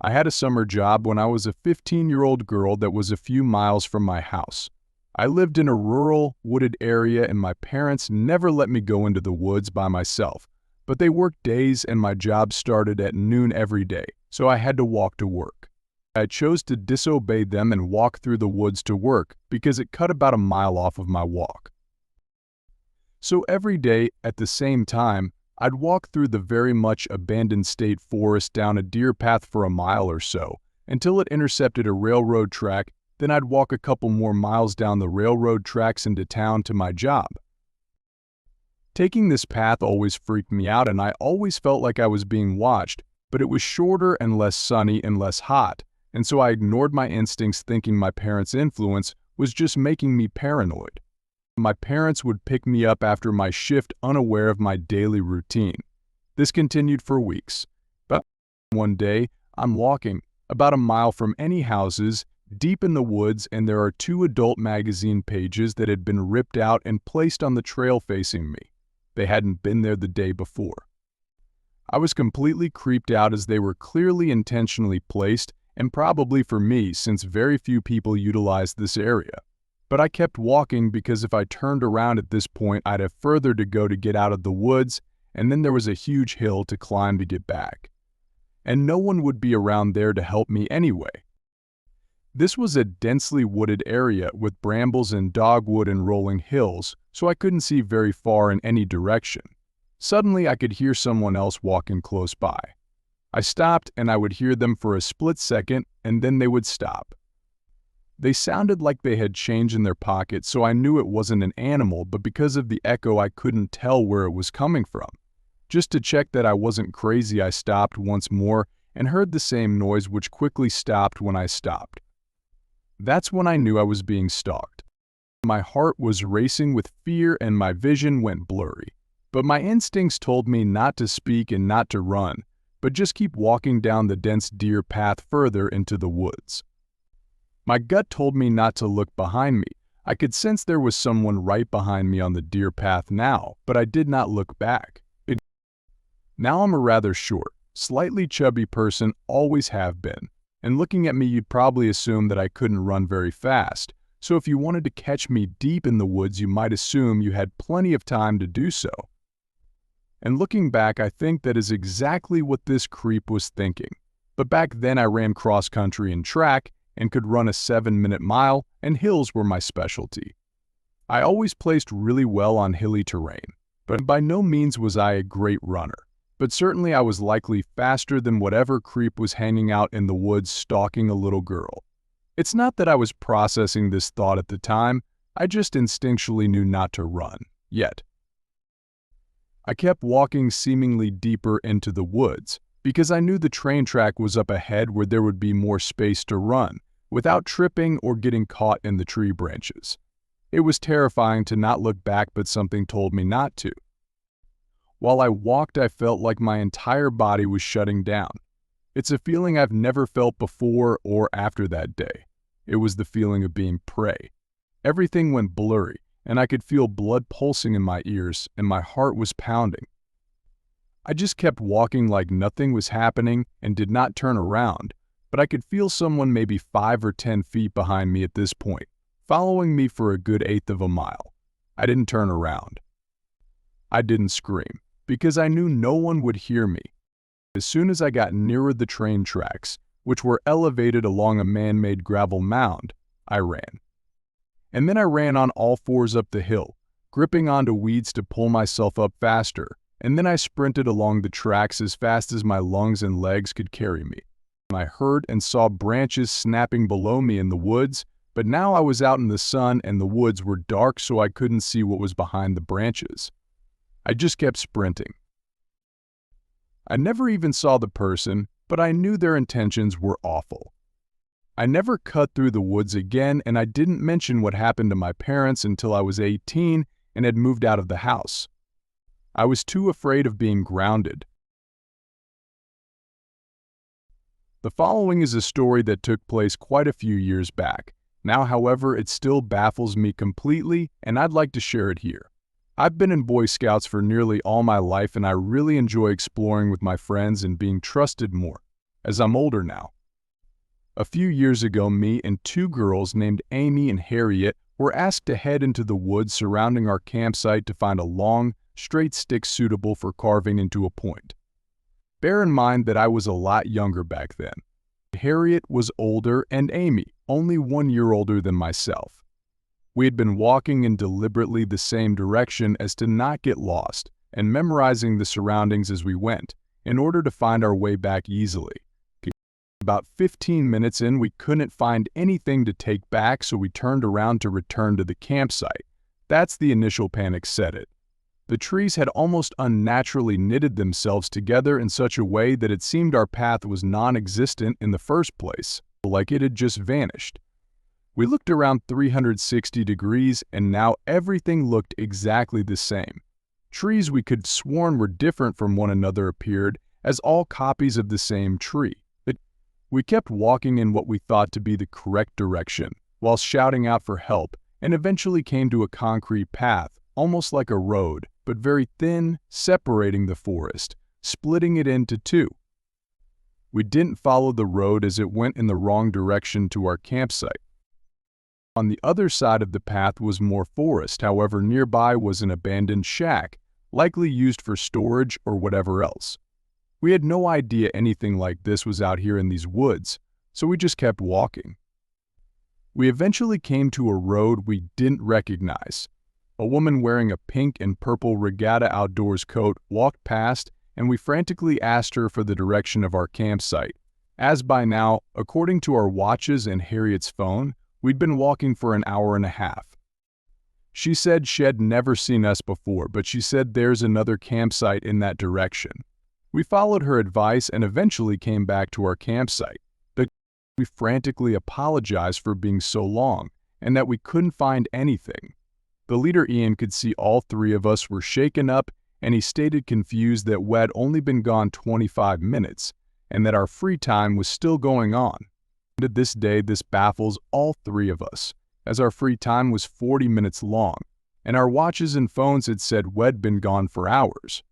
I had a summer job when I was a 15-year-old girl that was a few miles from my house. I lived in a rural, wooded area and my parents never let me go into the woods by myself, but they worked days and my job started at noon every day, so I had to walk to work. I chose to disobey them and walk through the woods to work because it cut about a mile off of my walk. So every day, at the same time, I'd walk through the very much abandoned state forest down a deer path for a mile or so, until it intercepted a railroad track, then I'd walk a couple more miles down the railroad tracks into town to my job. Taking this path always freaked me out and I always felt like I was being watched, but it was shorter and less sunny and less hot, and so I ignored my instincts thinking my parents' influence was just making me paranoid. My parents would pick me up after my shift unaware of my daily routine. This continued for weeks. But one day, I'm walking about a mile from any houses, deep in the woods, and there are two adult magazine pages that had been ripped out and placed on the trail facing me. They hadn't been there the day before. I was completely creeped out as they were clearly intentionally placed, and probably for me since very few people utilized this area. But I kept walking because if I turned around at this point, I'd have further to go to get out of the woods, and then there was a huge hill to climb to get back. And no one would be around there to help me anyway. This was a densely wooded area with brambles and dogwood and rolling hills, so I couldn't see very far in any direction. Suddenly, I could hear someone else walking close by. I stopped and I would hear them for a split second, and then they would stop. They sounded like they had change in their pockets, so I knew it wasn't an animal, but because of the echo I couldn't tell where it was coming from. Just to check that I wasn't crazy, I stopped once more and heard the same noise which quickly stopped when I stopped. That's when I knew I was being stalked. My heart was racing with fear and my vision went blurry. But my instincts told me not to speak and not to run, but just keep walking down the dense deer path further into the woods. My gut told me not to look behind me. I could sense there was someone right behind me on the deer path now, but I did not look back. Now I'm a rather short, slightly chubby person, always have been, and looking at me you'd probably assume that I couldn't run very fast, so if you wanted to catch me deep in the woods you might assume you had plenty of time to do so. And looking back, I think that is exactly what this creep was thinking. But back then I ran cross-country and track, and could run a 7-minute mile, and hills were my specialty. I always placed really well on hilly terrain, but by no means was I a great runner. But certainly I was likely faster than whatever creep was hanging out in the woods stalking a little girl. It's not that I was processing this thought at the time, I just instinctually knew not to run, yet. I kept walking seemingly deeper into the woods, because I knew the train track was up ahead where there would be more space to run, without tripping or getting caught in the tree branches. It was terrifying to not look back, but something told me not to. While I walked, I felt like my entire body was shutting down. It's a feeling I've never felt before or after that day. It was the feeling of being prey. Everything went blurry, and I could feel blood pulsing in my ears, and my heart was pounding. I just kept walking like nothing was happening and did not turn around, but I could feel someone maybe 5 or 10 feet behind me at this point, following me for a good 1/8 of a mile. I didn't turn around. I didn't scream, because I knew no one would hear me. As soon as I got nearer the train tracks, which were elevated along a man-made gravel mound, I ran. And then I ran on all fours up the hill, gripping onto weeds to pull myself up faster, and then I sprinted along the tracks as fast as my lungs and legs could carry me. I heard and saw branches snapping below me in the woods, but now I was out in the sun and the woods were dark so I couldn't see what was behind the branches. I just kept sprinting. I never even saw the person, but I knew their intentions were awful. I never cut through the woods again, and I didn't mention what happened to my parents until I was 18 and had moved out of the house. I was too afraid of being grounded. The following is a story that took place quite a few years back. Now, however, it still baffles me completely, and I'd like to share it here. I've been in Boy Scouts for nearly all my life, and I really enjoy exploring with my friends and being trusted more. as I'm older now. A few years ago, me and two girls named Amy and Harriet were asked to head into the woods surrounding our campsite to find a long, straight stick suitable for carving into a point. Bear in mind that I was a lot younger back then. Harriet was older and Amy only 1 year older than myself. We had been walking in deliberately the same direction as to not get lost and memorizing the surroundings as we went in order to find our way back easily. About 15 minutes in, we couldn't find anything to take back, so we turned around to return to the campsite. That's the initial panic set in. The trees had almost unnaturally knitted themselves together in such a way that it seemed our path was non-existent in the first place, like it had just vanished. We looked around 360 degrees, and now everything looked exactly the same. Trees we could have sworn were different from one another appeared as all copies of the same tree. We kept walking in what we thought to be the correct direction, while shouting out for help, and eventually came to a concrete path, almost like a road, but very thin, separating the forest, splitting it into two. We didn't follow the road as it went in the wrong direction to our campsite. On the other side of the path was more forest, however nearby was an abandoned shack, likely used for storage or whatever else. We had no idea anything like this was out here in these woods, so we just kept walking. We eventually came to a road we didn't recognize. A woman wearing a pink and purple regatta outdoors coat walked past, and we frantically asked her for the direction of our campsite, as by now, according to our watches and Harriet's phone, we'd been walking for an hour and a half. She said she'd never seen us before, but she said there's another campsite in that direction. We followed her advice and eventually came back to our campsite. We frantically apologized for being so long and that we couldn't find anything. The leader Ian could see all three of us were shaken up, and he stated confused that we'd only been gone 25 minutes and that our free time was still going on. To this day, this baffles all three of us, as our free time was 40 minutes long, and our watches and phones had said we'd been gone for hours.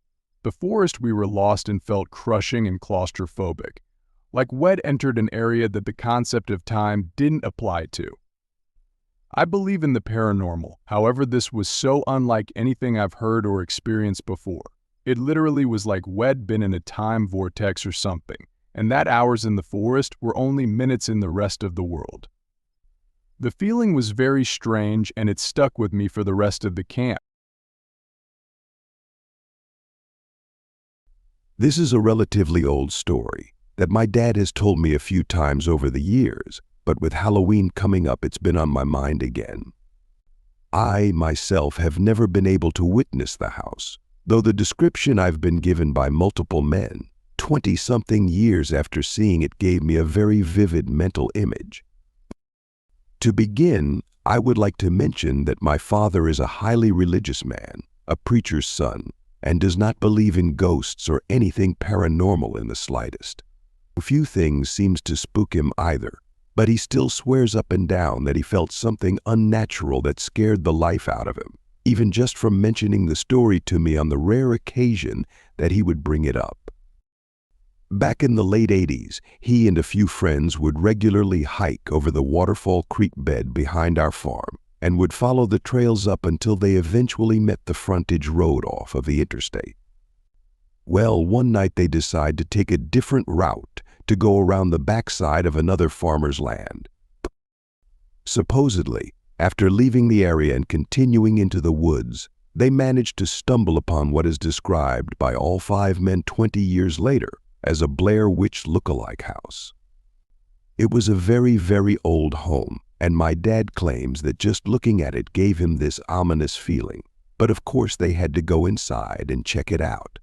The forest we were lost in felt crushing and claustrophobic, like we'd entered an area that the concept of time didn't apply to. I believe in the paranormal, however this was so unlike anything I've heard or experienced before. It literally was like we'd been in a time vortex or something, and that hours in the forest were only minutes in the rest of the world. The feeling was very strange, and it stuck with me for the rest of the camp. This is a relatively old story that my dad has told me a few times over the years, but with Halloween coming up, it's been on my mind again. I, myself, have never been able to witness the house, though the description I've been given by multiple men, 20-something years after seeing it, gave me a very vivid mental image. To begin, I would like to mention that my father is a highly religious man, a preacher's son, and does not believe in ghosts or anything paranormal in the slightest. Few things seems to spook him either, but he still swears up and down that he felt something unnatural that scared the life out of him, even just from mentioning the story to me on the rare occasion that he would bring it up. Back in the late 80s, he and a few friends would regularly hike over the Waterfall Creek bed behind our farm and would follow the trails up until they eventually met the frontage road off of the interstate. Well, one night they decided to take a different route to go around the backside of another farmer's land. Supposedly, after leaving the area and continuing into the woods, they managed to stumble upon what is described by all 5 men 20 years later as a Blair Witch look-alike house. It was a very, very old home, and my dad claims that just looking at it gave him this ominous feeling, but of course they had to go inside and check it out.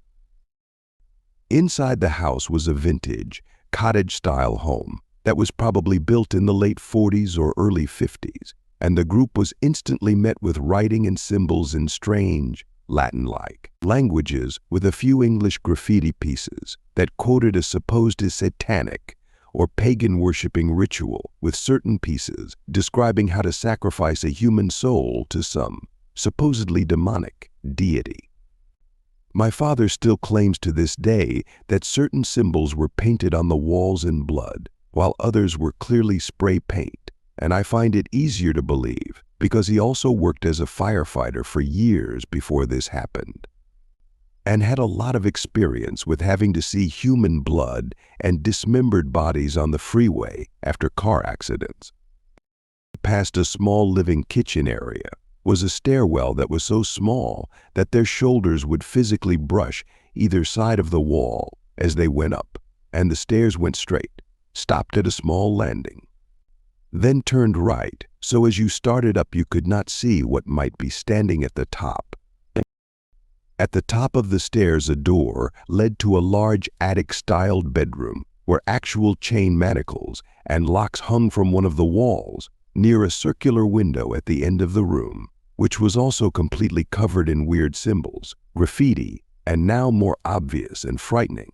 Inside the house was a vintage, cottage-style home that was probably built in the late 40s or early 50s, and the group was instantly met with writing and symbols in strange, Latin-like languages, with a few English graffiti pieces that quoted a supposed satanic or pagan-worshipping ritual, with certain pieces describing how to sacrifice a human soul to some supposedly demonic deity. My father still claims to this day that certain symbols were painted on the walls in blood, while others were clearly spray paint, and I find it easier to believe because he also worked as a firefighter for years before this happened, and had a lot of experience with having to see human blood and dismembered bodies on the freeway after car accidents. Past a small living kitchen area was a stairwell that was so small that their shoulders would physically brush either side of the wall as they went up, and the stairs went straight, stopped at a small landing, then turned right, so as you started up you could not see what might be standing at the top. At the top of the stairs a door led to a large attic-styled bedroom where actual chain manacles and locks hung from one of the walls near a circular window at the end of the room, which was also completely covered in weird symbols, graffiti, and now more obvious and frightening,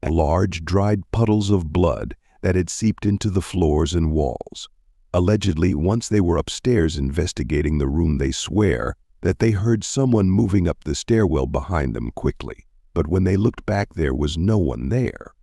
large dried puddles of blood that had seeped into the floors and walls. Allegedly, once they were upstairs investigating the room, they swear that they heard someone moving up the stairwell behind them quickly, but when they looked back there was no one there.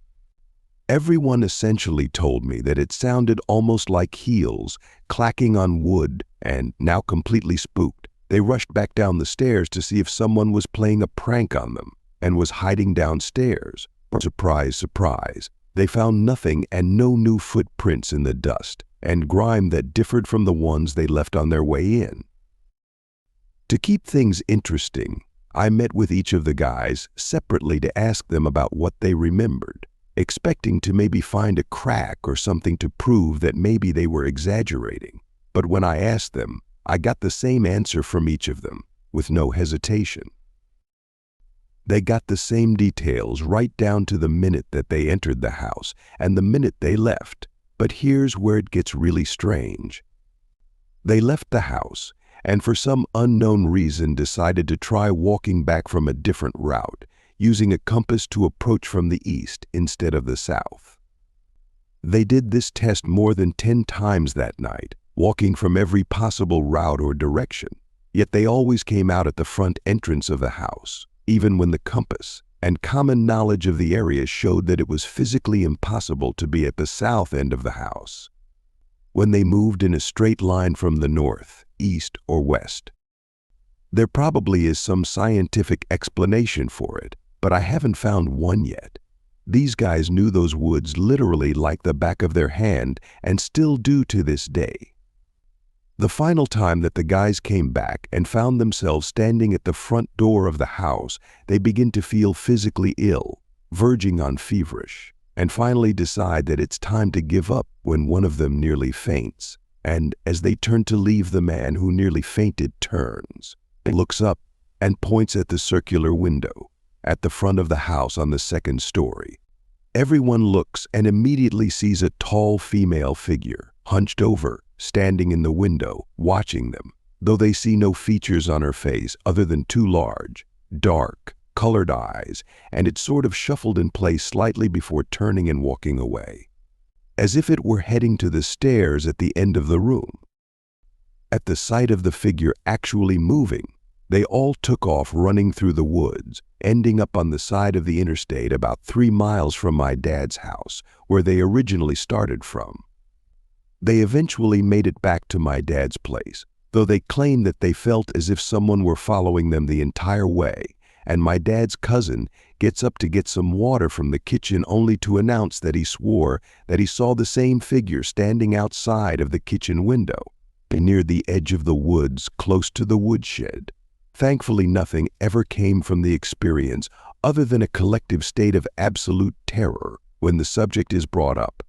Everyone essentially told me that it sounded almost like heels clacking on wood, and now completely spooked, they rushed back down the stairs to see if someone was playing a prank on them and was hiding downstairs. Surprise, surprise, they found nothing and no new footprints in the dust and grime that differed from the ones they left on their way in. To keep things interesting, I met with each of the guys separately to ask them about what they remembered, expecting to maybe find a crack or something to prove that maybe they were exaggerating. But when I asked them, I got the same answer from each of them, with no hesitation. They got the same details right down to the minute that they entered the house and the minute they left. But here's where it gets really strange. They left the house and for some unknown reason decided to try walking back from a different route, using a compass to approach from the east instead of the south. They did this test more than 10 times that night, walking from every possible route or direction, yet they always came out at the front entrance of the house, even when the compass and common knowledge of the area showed that it was physically impossible to be at the south end of the house when they moved in a straight line from the north, east, or west. There probably is some scientific explanation for it, but I haven't found one yet. These guys knew those woods literally like the back of their hand and still do to this day. The final time that the guys came back and found themselves standing at the front door of the house, they begin to feel physically ill, verging on feverish, and finally decide that it's time to give up when one of them nearly faints. And as they turn to leave, the man who nearly fainted turns, looks up, and points at the circular window at the front of the house on the second story. Everyone looks and immediately sees a tall female figure, hunched over, standing in the window, watching them, though they see no features on her face other than 2 large, dark, colored eyes, and it sort of shuffled in place slightly before turning and walking away, as if it were heading to the stairs at the end of the room. At the sight of the figure actually moving, they all took off running through the woods, ending up on the side of the interstate about 3 miles from my dad's house, where they originally started from. They eventually made it back to my dad's place, though they claimed that they felt as if someone were following them the entire way, and my dad's cousin gets up to get some water from the kitchen only to announce that he swore that he saw the same figure standing outside of the kitchen window, near the edge of the woods close to the woodshed. Thankfully, nothing ever came from the experience other than a collective state of absolute terror when the subject is brought up,